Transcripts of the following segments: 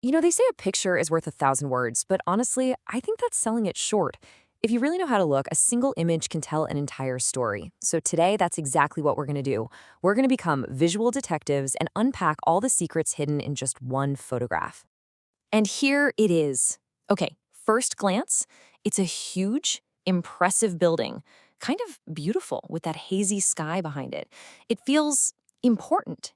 They say a picture is worth 1,000 words, but honestly, I think that's selling it short. If you really know how to look, a single image can tell an entire story. So today, that's exactly what we're going to do. We're going to become visual detectives and unpack all the secrets hidden in just one photograph. And here it is. Okay, first glance, it's a huge, impressive building, kind of beautiful with that hazy sky behind it. It feels important,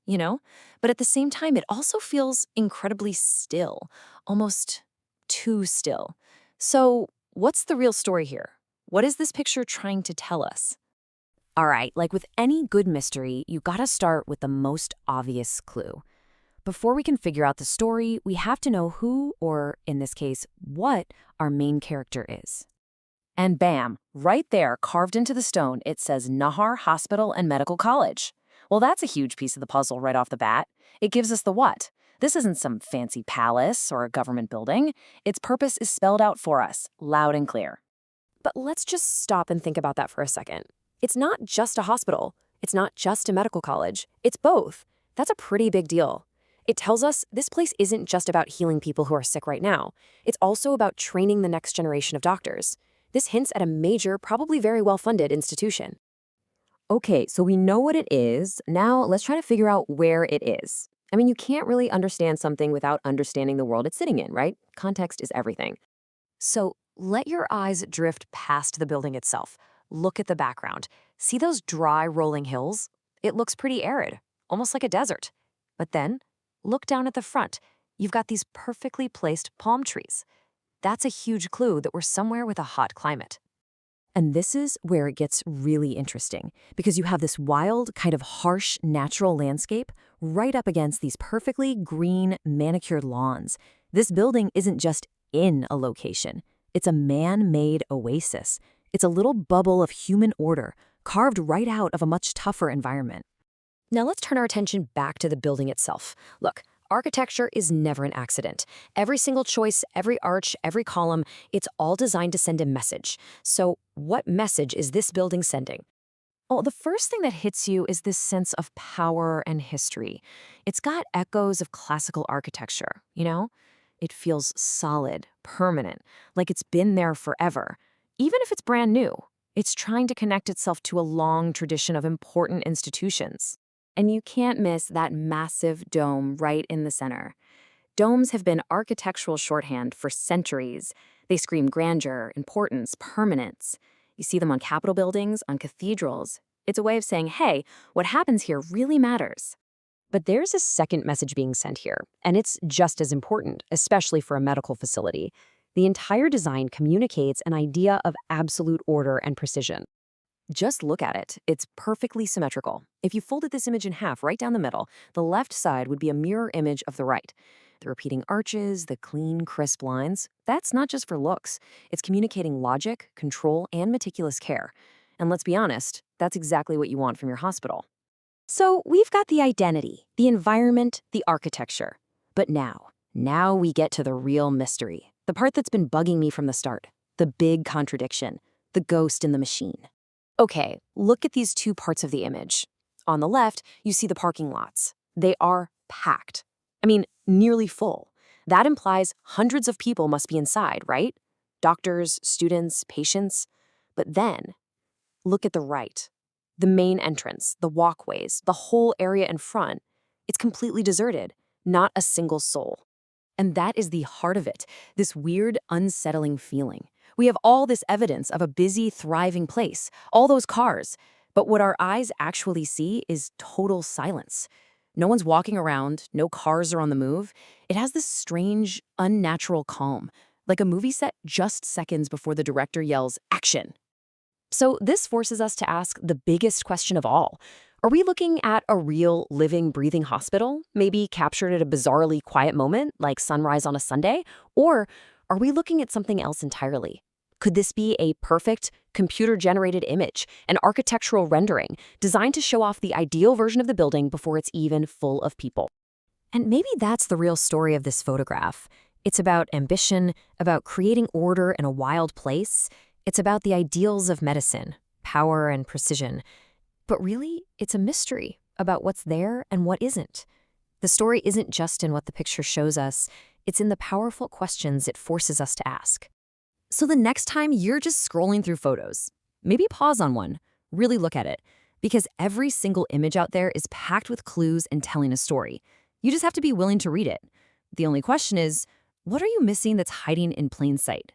but at the same time, it also feels incredibly still, almost too still. So, what's the real story here? What is this picture trying to tell us? All right, like with any good mystery, you gotta start with the most obvious clue. Before we can figure out the story, we have to know who, or in this case, what, our main character is. And bam, right there, carved into the stone, it says Nahar Hospital and Medical College. Well, that's a huge piece of the puzzle right off the bat. It gives us the what. This isn't some fancy palace or a government building. Its purpose is spelled out for us, loud and clear. But let's just stop and think about that for a second. It's not just a hospital. It's not just a medical college. It's both. That's a pretty big deal. It tells us this place isn't just about healing people who are sick right now. It's also about training the next generation of doctors. This hints at a major, probably very well-funded institution. Okay, so we know what it is. Now let's try to figure out where it is. I mean, you can't really understand something without understanding the world it's sitting in, right? Context is everything. So let your eyes drift past the building itself. Look at the background. See those dry, rolling hills? It looks pretty arid, almost like a desert. But then, look down at the front. You've got these perfectly placed palm trees. That's a huge clue that we're somewhere with a hot climate. And this is where it gets really interesting, because you have this wild, kind of harsh, natural landscape right up against these perfectly green, manicured lawns. This building isn't just in a location. It's a man-made oasis. It's a little bubble of human order, carved right out of a much tougher environment. Now let's turn our attention back to the building itself. Look, architecture is never an accident. Every single choice, every arch, every column, it's all designed to send a message. So what message is this building sending? Well, the first thing that hits you is this sense of power and history. It's got echoes of classical architecture. It feels solid, permanent, like it's been there forever. Even if it's brand new, it's trying to connect itself to a long tradition of important institutions. And you can't miss that massive dome right in the center. Domes have been architectural shorthand for centuries. They scream grandeur, importance, permanence. You see them on Capitol buildings, on cathedrals. It's a way of saying, hey, what happens here really matters. But there's a second message being sent here, and it's just as important, especially for a medical facility. The entire design communicates an idea of absolute order and precision. Just look at it. It's perfectly symmetrical. If you folded this image in half right down the middle, the left side would be a mirror image of the right. The repeating arches, the clean, crisp lines, that's not just for looks. It's communicating logic, control, and meticulous care. And let's be honest, that's exactly what you want from your hospital. So we've got the identity, the environment, the architecture. But now we get to the real mystery, the part that's been bugging me from the start, the big contradiction, the ghost in the machine. Okay, look at these two parts of the image. On the left, you see the parking lots. They are packed. I mean, nearly full. That implies hundreds of people must be inside, right? Doctors, students, patients. But then, look at the right. The main entrance, the walkways, the whole area in front. It's completely deserted. Not a single soul. And that is the heart of it, this weird, unsettling feeling. We have all this evidence of a busy, thriving place, all those cars. But what our eyes actually see is total silence. No one's walking around, no cars are on the move. It has this strange, unnatural calm, like a movie set just seconds before the director yells, "Action!" So this forces us to ask the biggest question of all. Are we looking at a real, living, breathing hospital, maybe captured at a bizarrely quiet moment, like sunrise on a Sunday? Or are we looking at something else entirely? Could this be a perfect, computer-generated image, an architectural rendering, designed to show off the ideal version of the building before it's even full of people? And maybe that's the real story of this photograph. It's about ambition, about creating order in a wild place. It's about the ideals of medicine, power and precision. But really, it's a mystery about what's there and what isn't. The story isn't just in what the picture shows us, It's in the powerful questions it forces us to ask. So the next time you're just scrolling through photos, maybe pause on one, really look at it, because every single image out there is packed with clues and telling a story. You just have to be willing to read it. The only question is, what are you missing that's hiding in plain sight?